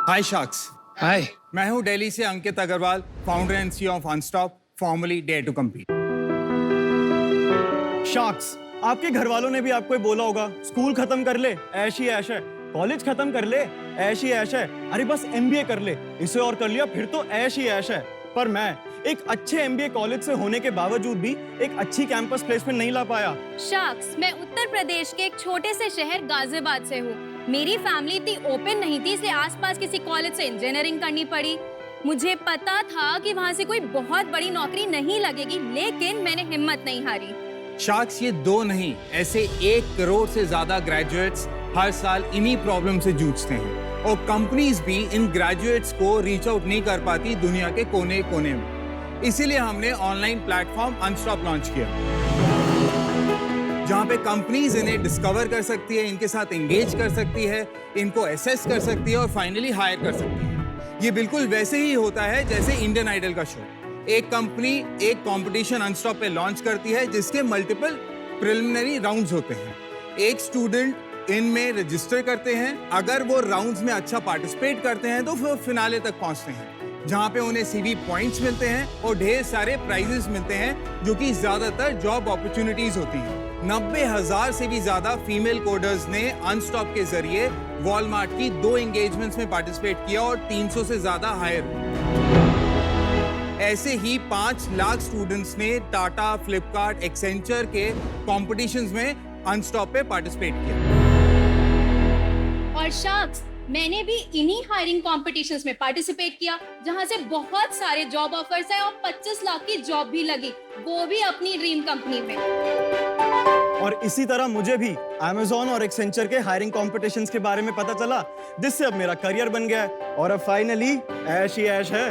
हाय sharks. हाय। मैं हूं दिल्ली से Ankit Agarwal, founder and CEO of Unstop, formerly dare to compete. Sharks, आपके घर वालों ने भी आपको बोला होगा स्कूल खत्म कर ले, ऐश ही ऐश है, कॉलेज खत्म कर ले, ऐश ही ऐश है, अरे बस एमबीए कर ले, इसे और कर लिया फिर तो ऐश ही ऐश है। पर मैं एक अच्छे एमबीए कॉलेज से होने के बावजूद भी एक अच्छी कैंपस प्लेसमेंट नहीं ला पाया। शार्क्स, मैं उत्तर प्रदेश के एक छोटे से शहर गाजियाबाद से हूँ। मेरी फैमिली इतनी ओपन नहीं थी, इसलिए आसपास किसी कॉलेज से इंजीनियरिंग करनी पड़ी। मुझे पता था कि वहाँ से कोई बहुत बड़ी नौकरी नहीं लगेगी, लेकिन मैंने हिम्मत नहीं हारी। शार्क्स, ये दो नहीं, ऐसे 1 करोड़ से ज्यादा ग्रेजुएट्स हर साल इन्हीं प्रॉब्लम से जूझते हैं और कंपनीज भी इन ग्रेजुएट्स को रीच आउट नहीं कर पाती दुनिया के कोने कोने में। इसीलिए हमने ऑनलाइन प्लेटफॉर्म अनस्टॉप लॉन्च किया, जहां पे कंपनीज इन्हें डिस्कवर कर सकती है, इनके साथ एंगेज कर सकती है, इनको एसेस कर सकती है और फाइनली हायर कर सकती है। ये बिल्कुल वैसे ही होता है जैसे इंडियन आइडल का शो। एक कंपनी एक कंपटीशन अनस्टॉप पे लॉन्च करती है जिसके मल्टीपल प्रिलिमिनरी राउंड्स होते हैं। एक स्टूडेंट इनमें रजिस्टर करते हैं, अगर वो राउंड्स में अच्छा पार्टिसिपेट करते हैं तो फिर फिनाले तक पहुंचते हैं, जहां पे उन्हें सीवी पॉइंट्स मिलते हैं और ढेर सारे प्राइजेस मिलते हैं, जो कि ज्यादातर जॉब अपॉर्चुनिटीज होती हैं। 90,000 से भी ज्यादा फीमेल कोडर्स ने अनस्टॉप के जरिए वॉलमार्ट की 2 एंगेजमेंट्स में पार्टिसिपेट किया और 300 से ज्यादा हायर हुए। ऐसे ही 5 लाख स्टूडेंट्स ने टाटा, फ्लिपकार्ट, एक्सेंचर के कॉम्पिटिशंस में अनस्टॉप पे पार्टिसिपेट किया। और शार्क्स, मैंने भी इन्हीं हायरिंग कॉम्पिटिशंस में पार्टिसिपेट किया, जहां से बहुत सारे जॉब ऑफर्स आए और 25 लाख की जॉब भी लगी, वो भी अपनी ड्रीम कंपनी में। और इसी तरह मुझे भी Amazon और एक्सेंचर के हायरिंग कॉम्पिटिशंस के बारे में पता चला, जिससे अब मेरा करियर बन गया है और अब फाइनली ऐश ही ऐश है।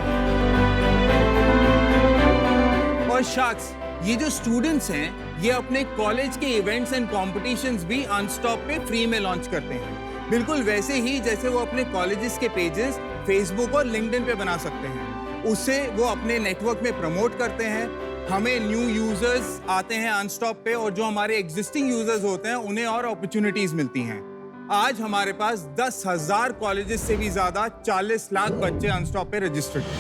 और शार्क्स, ये जो स्टूडेंट्स हैं, ये अपने कॉलेज के इवेंट्स एंड कॉम्पिटिशंस भी अनस्टॉप पे फ्री में लॉन्च करते हैं, बिल्कुल वैसे ही जैसे वो अपने कॉलेजेस के पेजेस फेसबुक और लिंक्डइन पे बना सकते हैं। उससे वो अपने नेटवर्क में प्रमोट करते हैं, हमें न्यू यूजर्स आते हैं अनस्टॉप पे और जो हमारे एग्जिस्टिंग यूजर्स होते हैं उन्हें और अपॉर्चुनिटीज मिलती हैं। आज हमारे पास 10,000 कॉलेजेस से भी ज्यादा 40 लाख बच्चे अनस्टॉप पे रजिस्टर्ड हैं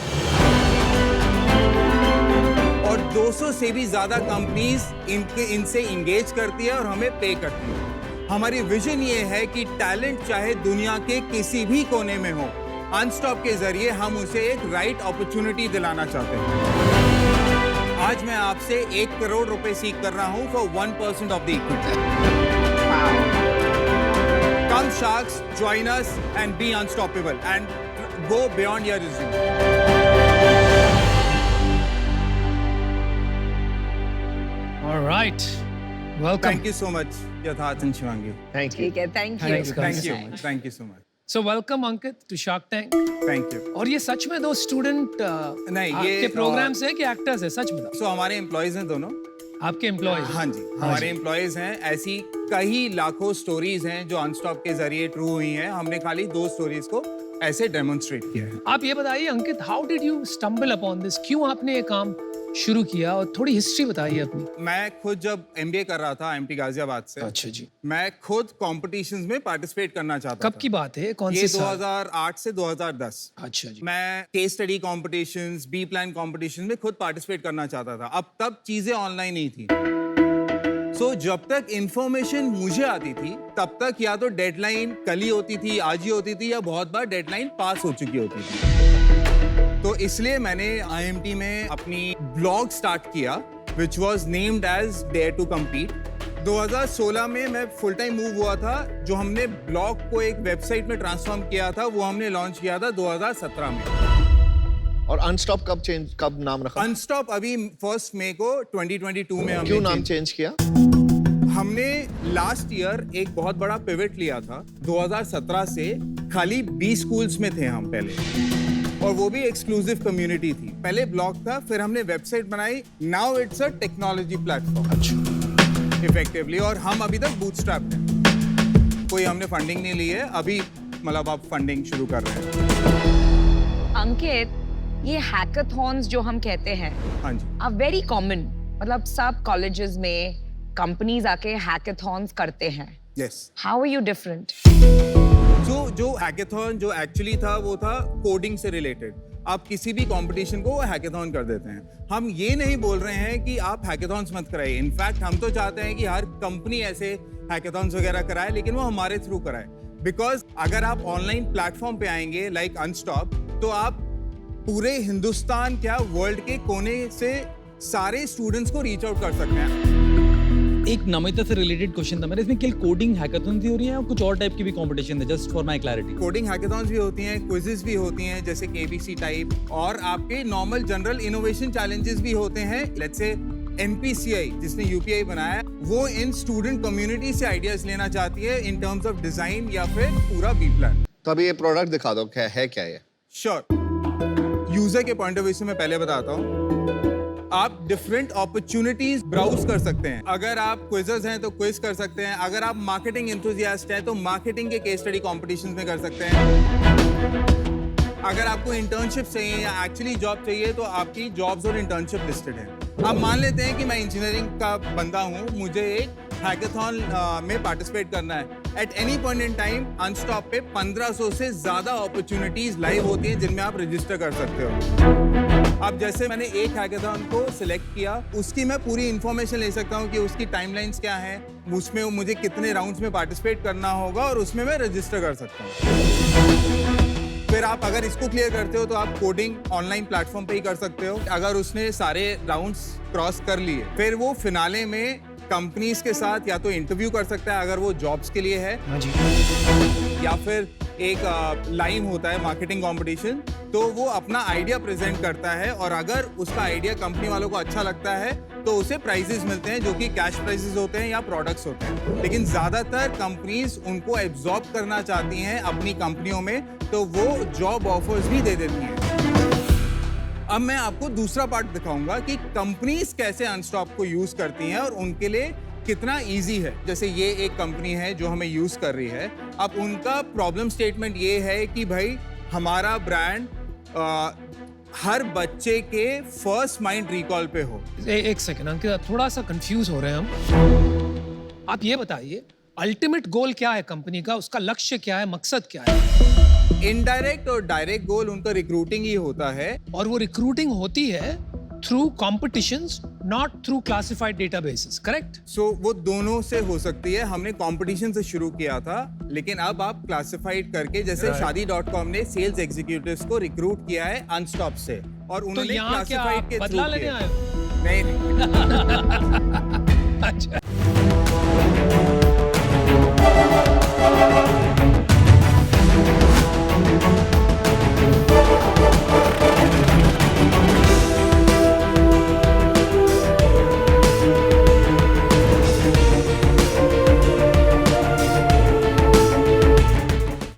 और 200 से भी ज्यादा कंपनीज इनसे इंगेज करती है और हमें पे करती है। हमारी विजन ये है कि टैलेंट चाहे दुनिया के किसी भी कोने में हो, अनस्टॉप के जरिए हम उसे एक राइट अपॉर्चुनिटी दिलाना चाहते हैं। आज मैं आपसे 1 करोड़ रुपए सीख कर रहा हूं for 1% of the equity. Come sharks, join us and be unstoppable and go beyond your resume. Alright, welcome. Thank you so much Yatharth and Shivangi. Thank you. ठीक है, thank you. Thanks, guys. Thank you so much. So welcome Ankit to shark tank. Thank you. और ये सच में 2 student नहीं, ये आपके programmes हैं कि एक्टर्स हैं? सच बताओ। सो हमारे एम्प्लॉयज हैं दोनों। आपके एम्प्लॉयज? हाँ जी, हमारे एम्प्लॉयज हैं। ऐसी कई लाखों स्टोरीज हैं जो अनस्टॉप के जरिए ट्रू हुई हैं। हमने खाली 2 स्टोरीज को ऐसे डेमोन्स्ट्रेट किया है। आप ये बताइए Ankit, how did you stumble upon this? क्यों आपने ये काम शुरू किया और थोड़ी हिस्ट्री बताइए अपनी। मैं खुद जब एमबीए कर रहा था एमटी गाजियाबाद से, अच्छा जी, मैं खुद कॉम्पिटिशंस में पार्टिसिपेट करना चाहता कब था। की बात है? कौन ये से साल? 2008 से 2010। अच्छा जी। मैं case study competitions, B plan competition में खुद पार्टिसिपेट करना चाहता था। अब तब चीजें ऑनलाइन नहीं थी। सो जब तक इंफॉर्मेशन मुझे आती थी तब तक या तो डेडलाइन कल ही होती थी, आज ही होती थी, या बहुत बार डेडलाइन पास हो चुकी होती थी। तो इसलिए मैंने आईएमटी में अपनी ब्लॉग स्टार्ट किया, which was named as dare to compete. 2016 में मैं फुल टाइम मूव हुआ था। जो हमने ब्लॉग को एक वेबसाइट में ट्रांसफॉर्म किया था, वो हमने लॉन्च किया था 2017 में। और अनस्टॉप कब नाम रखा? अनस्टॉप अभी 1 मई को 2022 में हमने क्यों नाम चेंज किया? हमने लास्ट ईयर एक बहुत बड़ा पिवट लिया था। 2017 से खाली 20 स्कूल्स में थे हम पहले, और वो भी एक्सक्लूसिव कम्युनिटी थी। पहले ब्लॉग था, फिर हमने वेबसाइट बनाई। Now it's a technology platform. अच्छा, इफेक्टिवली। और हम अभी तक बूटस्ट्रैप्ड हैं, कोई हमने फंडिंग नहीं ली है अभी, मतलब आप फंडिंग शुरू कर रहे हैं। अंकित, ये हैकाथॉन्स जो हम कहते हैं, हाँ जी, आर वेरी कॉमन। मतलब सब कॉलेजेस में कंपनीज आके हैकाथॉन्स करते हैं। Yes. How are you different? जो हैकेथॉन जो एक्चुअली था वो था कोडिंग से रिलेटेड। आप किसी भी कंपटीशन को हैकेथॉन कर देते हैं। हम ये नहीं बोल रहे हैं कि आप हैकेथॉन्स मत कराइए। इनफैक्ट हम तो चाहते हैं कि हर कंपनी ऐसे हैकेथॉन्स वगैरह कराए, लेकिन वो हमारे थ्रू कराए। बिकॉज अगर आप ऑनलाइन प्लेटफॉर्म पे आएंगे लाइक अनस्टॉप, तो आप पूरे हिंदुस्तान क्या वर्ल्ड के कोने से सारे स्टूडेंट्स को रीच आउट कर सकते हैं। एक नमिता से रिलेटेड क्वेश्चन था मेरा, इसमें केवल कोडिंग हैकाथॉन ही हो रही है और कुछ और टाइप की भी कंपटीशन है, just for my clarity? Coding hackathons भी होती हैं, क्विजेस भी होती हैं जैसे केबीसी टाइप, और आपके नॉर्मल जनरल इनोवेशन चैलेंजेस भी होते हैं। लेट्स से एनपीसीआई जिसने यूपीआई बनाया है, वो इन स्टूडेंट कम्युनिटी से आइडियाज लेना चाहती है इन टर्म्स ऑफ डिजाइन या फिर पूरा बी प्लान। तो अभी ये प्रोडक्ट दिखा दो, क्या है क्या ये? श्योर। यूजर के पॉइंट ऑफ व्यू से मैं पहले बताता हूँ। आप डिफरेंट अपॉर्चुनिटीज ब्राउज कर सकते हैं। अगर आप क्विजर्स हैं तो क्विज कर सकते हैं। अगर आप मार्केटिंग एंथुसियास्ट हैं तो मार्केटिंग के केस स्टडी कॉम्पिटिशन्स में कर सकते हैं। अगर आपको इंटर्नशिप चाहिए या एक्चुअली जॉब चाहिए तो आपकी जॉब्स और इंटर्नशिप लिस्टेड है। अब मान लेते हैं कि मैं इंजीनियरिंग का बंदा हूँ, मुझे एक हैकेथॉन में पार्टिसिपेट करना है। At any point in time Unstop पे 1500 से ज्यादा अपॉर्चुनिटीज लाइव होती हैं जिनमें आप रजिस्टर कर सकते हो। अब जैसे मैंने एक हैकेथॉन को सिलेक्ट किया, उसकी मैं पूरी इंफॉर्मेशन ले सकता हूँ कि उसकी टाइमलाइंस क्या है, उसमें मुझे कितने राउंड्स में पार्टिसिपेट करना होगा, और उसमें मैं रजिस्टर कर सकता हूँ। फिर आप अगर इसको क्लियर करते हो तो आप कोडिंग ऑनलाइन प्लेटफॉर्म पे ही कर सकते हो। अगर उसने सारे राउंड्स क्रॉस कर लिए, फिर वो फिनाले में कंपनीज के साथ या तो इंटरव्यू कर सकता है अगर वो जॉब्स के लिए है, हाँ जी। या फिर एक लाइन होता है मार्केटिंग कंपटीशन, तो वो अपना आइडिया प्रेजेंट करता है, और अगर उसका आइडिया कंपनी वालों को अच्छा लगता है तो उसे प्राइजेस मिलते हैं, जो कि कैश प्राइजेस होते हैं या प्रोडक्ट्स होते हैं। लेकिन ज्यादातर कंपनीज उनको एब्जॉर्ब करना चाहती हैं अपनी कंपनियों में, तो वो जॉब ऑफर्स भी दे देती हैं। अब मैं आपको दूसरा पार्ट दिखाऊंगा कि कंपनीज कैसे अनस्टॉप को यूज करती हैं और उनके लिए कितना इजी है। जैसे ये एक कंपनी है जो हमें यूज कर रही है। अब उनका प्रॉब्लम स्टेटमेंट ये है कि भाई हमारा ब्रांड हर बच्चे के फर्स्ट माइंड रिकॉल पे हो। एक सेकंड अंकित, थोड़ा सा कंफ्यूज हो रहे हैं हम। आप ये बताइए अल्टीमेट गोल क्या है कंपनी का, उसका लक्ष्य क्या है, मकसद क्या है? इनडायरेक्ट और डायरेक्ट गोल उनका रिक्रूटिंग ही होता है, और वो रिक्रूटिंग होती है through competitions, not through classified databases, correct? So वो दोनों से हो सकती है। हमने कंपटीशन से शुरू किया था, लेकिन अब आप क्लासिफाइड करके, जैसे शादी.com ने सेल्स एग्जीक्यूटिव्स को रिक्रूट किया है अनस्टॉप से, और तो उन्होंने यहाँ क्या क्लासिफाइड आप के बदला थ्रू लेने किया। आए हो? नहीं अच्छा।